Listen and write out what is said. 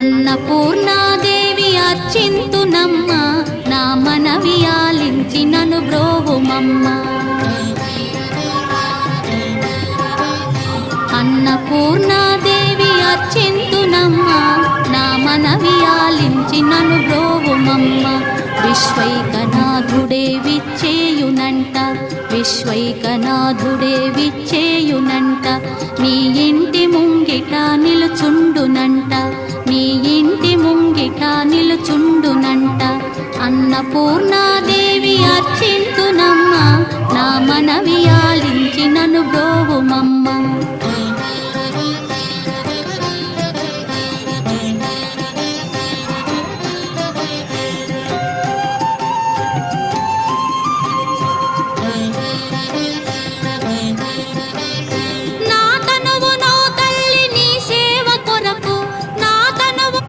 అన్నపూర్ణాదేవి అర్చింతునమ్మ, నా మనవి ఆలించి నను బ్రోవుమమ్మ. అన్నపూర్ణాదేవి అర్చింతునమ్మ, నా మనవి ఆలించి నను బ్రోవుమమ్మ. విశ్వైకనాథుడే విచ్చేయునంట, విశ్వైకనాథుడే విచ్చేయునంట, నీ ఇంటి ముంగిట నిలుచుండునంట, నీ ఇంటి ముంగిట నిలుచుండునంట. అన్నపూర్ణాదేవి అర్చింతునమ్మ, నా మనవి ఆలించి నను బ్రోవుమమ్మ.